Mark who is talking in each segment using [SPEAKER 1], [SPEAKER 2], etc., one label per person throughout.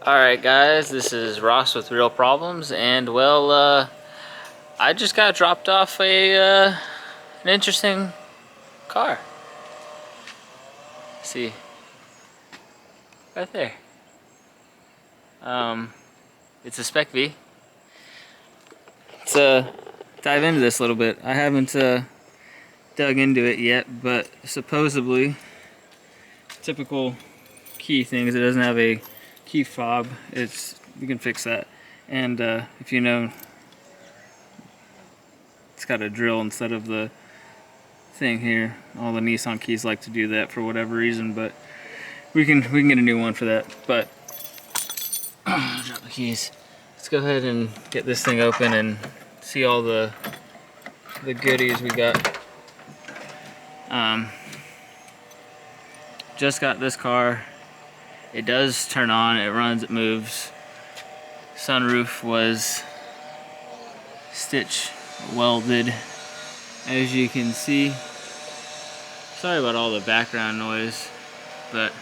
[SPEAKER 1] Alright guys, this is Ross with Real Problems, and well, I just got dropped off an interesting car. See, right there. It's a Spec V. Let's dive into this a little bit. I haven't dug into it yet, but supposedly, typical key things, it doesn't have a key fob. You can fix that, and if you know, it's got a drill instead of the thing here. All the Nissan keys like to do that for whatever reason, but we can get a new one for that. But drop the keys. Let's go ahead and get this thing open and see all the goodies we got. Just got this car. It does turn on, it runs, it moves. Sunroof was stitch welded, as you can see. Sorry about all the background noise, but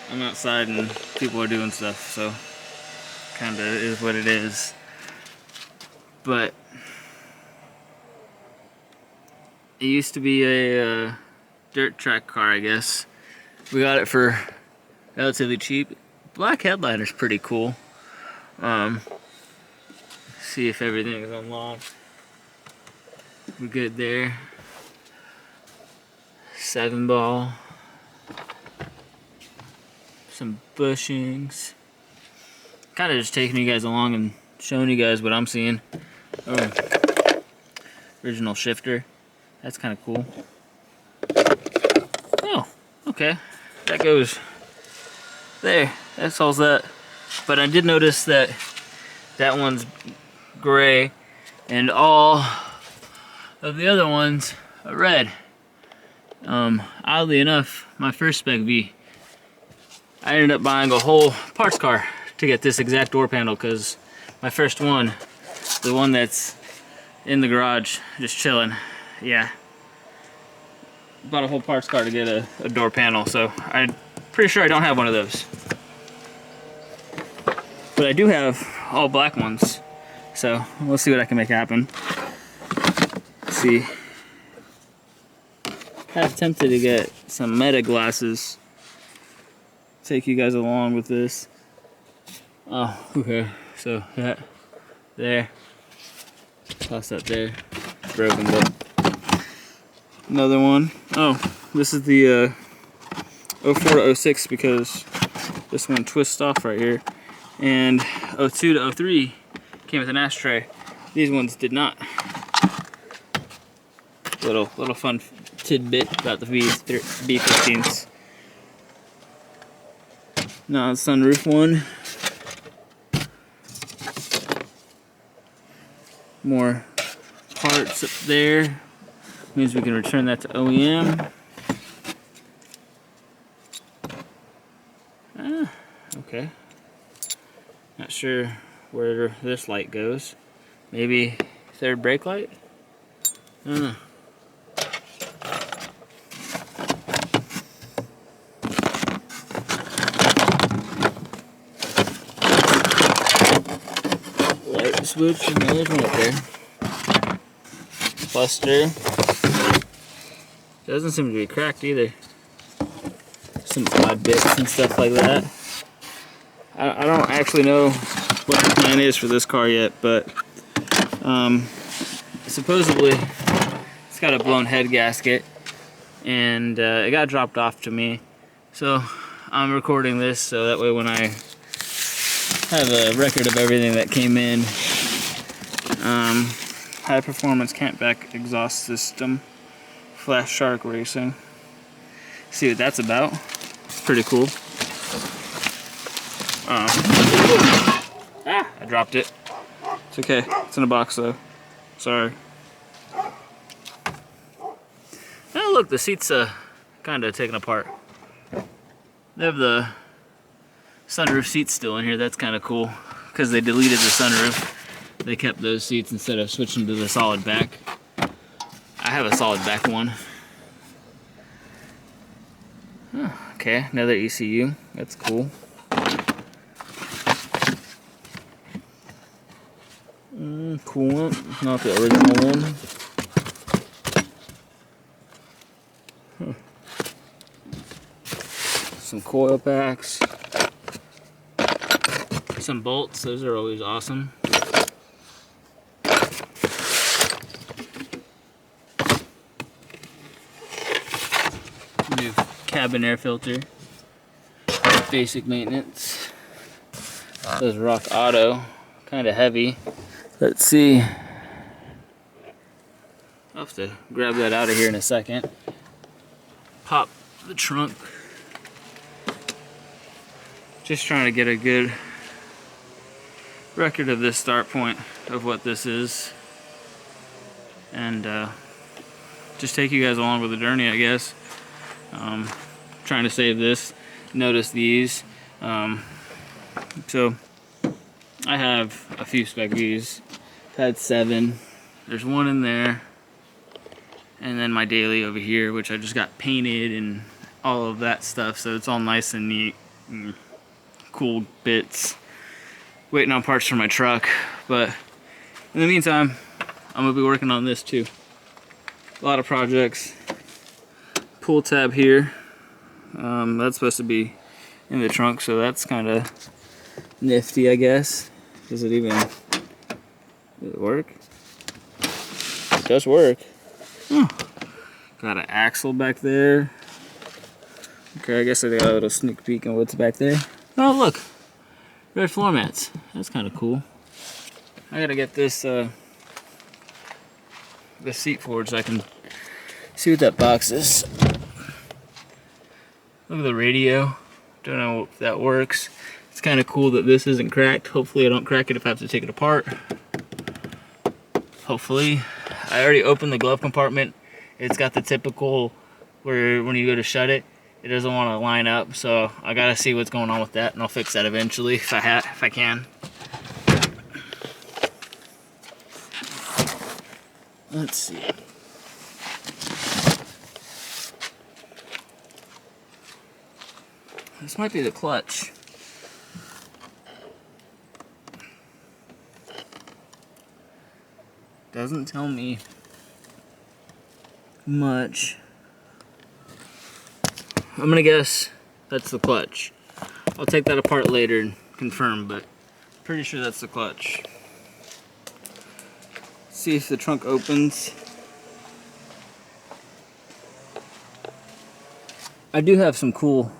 [SPEAKER 1] I'm outside and people are doing stuff, so kinda is what it is. But it used to be a dirt track car, I guess. We got it for relatively cheap. Black headliner's pretty cool. See if everything is unlocked. We're good there. 7-ball. Some bushings. Kind of just taking you guys along and showing you guys what I'm seeing. Oh, original shifter. That's kind of cool. Oh, okay. That goes there. That solves that. But I did notice that that one's gray and all of the other ones are red. Oddly enough, my first Spec V, I ended up buying a whole parts car to get this exact door panel, because my first one, the one that's in the garage just chilling, yeah, bought a whole parts car to get a door panel. So I'm pretty sure I don't have one of those, but I do have all black ones, so we'll see what I can make happen. Let's see. Kind of tempted to get some Meta glasses. Take you guys along with this. Oh, okay. So that there. Toss that there. Broken, but another one. Oh, this is the 04 to 06, because this one twists off right here. And 02 to 03 came with an ashtray. These ones did not. Little fun tidbit about the B15s. Now the sunroof one. More parts up there. Means we can return that to OEM. Okay. Not sure where this light goes. Maybe third brake light? I don't know. Light switch, and there's one up there. Cluster. Doesn't seem to be cracked either. Some odd bits and stuff like that. I don't actually know what the plan is for this car yet, but supposedly it's got a blown head gasket, and it got dropped off to me. So I'm recording this so that way when I have a record of everything that came in. High performance campback exhaust system, Flash Shark Racing. See what that's about. It's pretty cool. I dropped it. It's okay. It's in a box though. Sorry. Oh look, the seats kind of taken apart. They have the sunroof seats still in here. That's kind of cool, because they deleted the sunroof. They kept those seats instead of switching to the solid back. I have a solid back one. Oh, okay, another ECU. That's cool. Coolant, not the original one. Some coil packs. Some bolts, those are always awesome. New cabin air filter. Basic maintenance. Those Rock Auto, kind of heavy. Let's see. I'll have to grab that out of here in a second. Pop the trunk. Just trying to get a good record of this start point of what this is. And just take you guys along with the journey, I guess. Trying to save this. Notice these. So I have a few Spec V's. I've had 7. There's one in there. And then my daily over here, which I just got painted and all of that stuff. So it's all nice and neat. And cool bits. Waiting on parts for my truck. But in the meantime, I'm going to be working on this too. A lot of projects. Pull tab here. That's supposed to be in the trunk, so that's kind of nifty, I guess. Does it work? It does work. Oh. Got an axle back there. Okay, I guess I got a little sneak peek on what's back there. Oh, look. Red floor mats. That's kind of cool. I gotta get this seat forward so I can see what that box is. Look at the radio. Don't know if that works. It's kind of cool that this isn't cracked. Hopefully I don't crack it if I have to take it apart. Hopefully. I already opened the glove compartment. It's got the typical where when you go to shut it, it doesn't want to line up. So I gotta see what's going on with that, and I'll fix that eventually if I can. Let's see. This might be the clutch. Doesn't tell me much. I'm gonna guess that's the clutch. I'll take that apart later and confirm, but pretty sure that's the clutch. See if the trunk opens. I do have some cool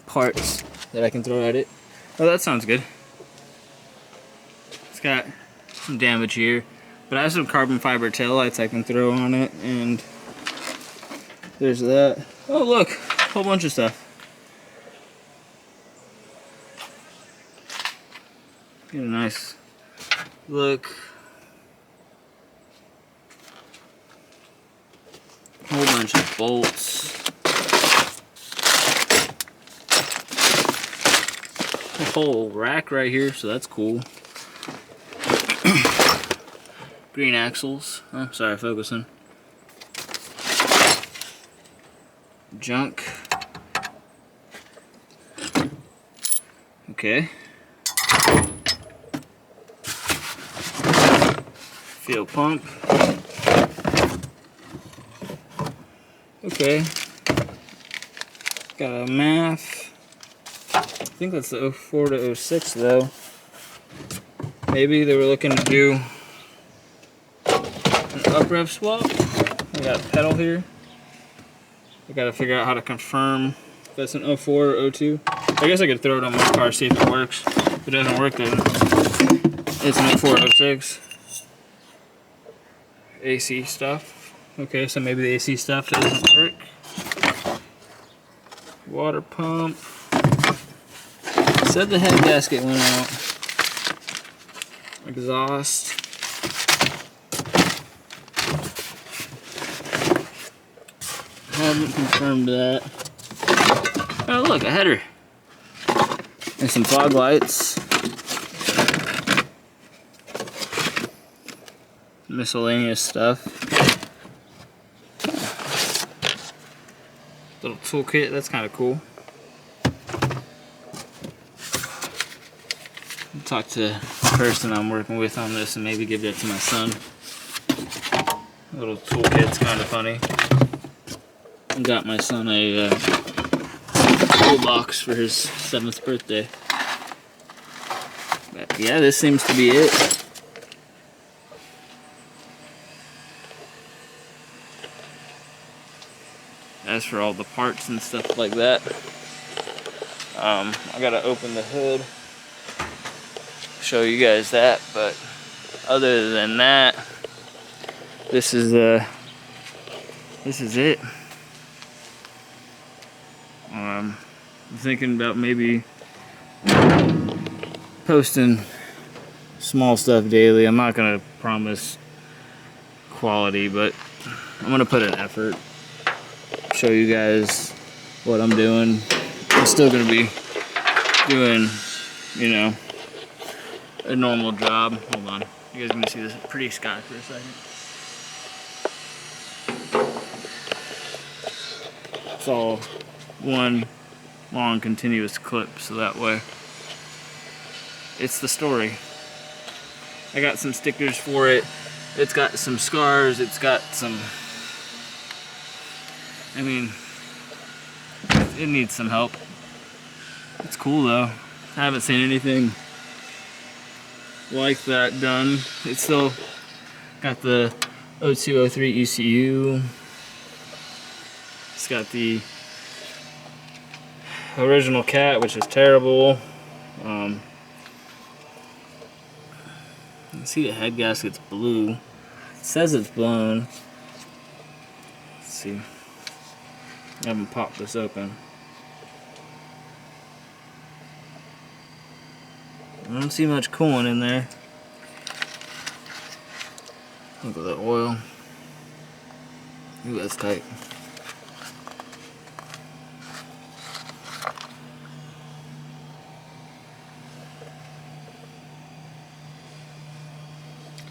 [SPEAKER 1] parts that I can throw at it. Oh, that sounds good. It's got some damage here, but I have some carbon fiber taillights I can throw on it, and there's that. Oh, look, a whole bunch of stuff. Get a nice look. A whole bunch of bolts. A whole rack right here, so that's cool. Green axles. Oh, sorry, focusing. Junk. Okay. Fuel pump. Okay. Got a MAF. I think that's the 04 to 06 though. Maybe they were looking to do an up rev swap. We got a pedal here. I gotta figure out how to confirm if that's an 04 or 02. I guess I could throw it on my car, see if it works. If it doesn't work, then it's an 04 or 06. AC stuff. Okay, so maybe the AC stuff doesn't work. Water pump. Said the head gasket went out. Exhaust. Haven't confirmed that. Oh look, a header. And some fog lights. Miscellaneous stuff. Little toolkit, that's kind of cool. Talk to person I'm working with on this and maybe give that to my son. Little toolkit's kind of funny. I got my son a toolbox for his 7th birthday. But yeah, this seems to be it. As for all the parts and stuff like that, I gotta open the hood, show you guys that, but other than that, this is it. I'm thinking about maybe posting small stuff daily. I'm not gonna promise quality, but I'm gonna put an effort, show you guys what I'm doing. I'm still gonna be doing, you know, a normal job. Hold on, you guys are gonna see this pretty sky for a second. It's all one long continuous clip, so that way it's the story. I got some stickers for it. It's got some scars, it's got some, I mean, it needs some help. It's cool though. I haven't seen anything like that done. It's still got the 0203 ECU. It's got the original cat, which is terrible. You can see the head gasket's blue. It says it's blown. Let's see. I haven't popped this open. I don't see much coolant in there. Look at the oil. Ooh, that's tight.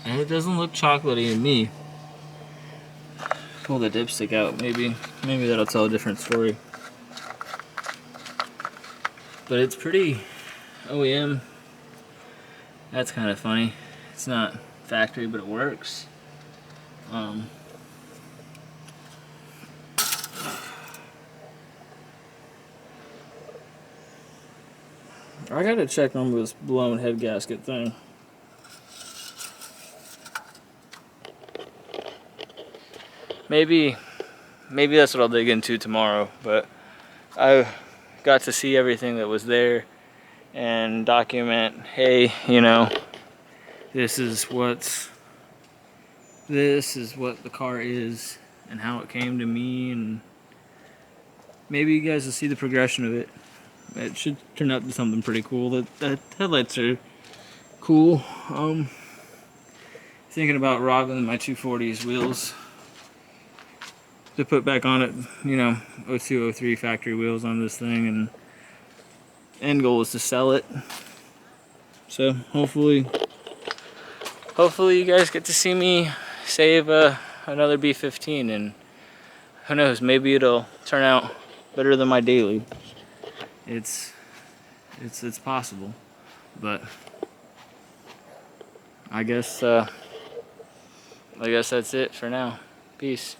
[SPEAKER 1] And it doesn't look chocolatey to me. Pull the dipstick out, maybe that'll tell a different story. But it's pretty OEM. That's kind of funny. It's not factory, but it works. I gotta check on this blown head gasket thing. Maybe that's what I'll dig into tomorrow, but I got to see everything that was there and document, hey, you know, this is what the car is and how it came to me, and maybe you guys will see the progression of it. It should turn out to something pretty cool. The headlights are cool. Thinking about robbing my 240's wheels to put back on it, you know, 0203 factory wheels on this thing, and end goal is to sell it. So hopefully you guys get to see me save another B15, and who knows, maybe it'll turn out better than my daily. It's possible, but I guess that's it for now. Peace.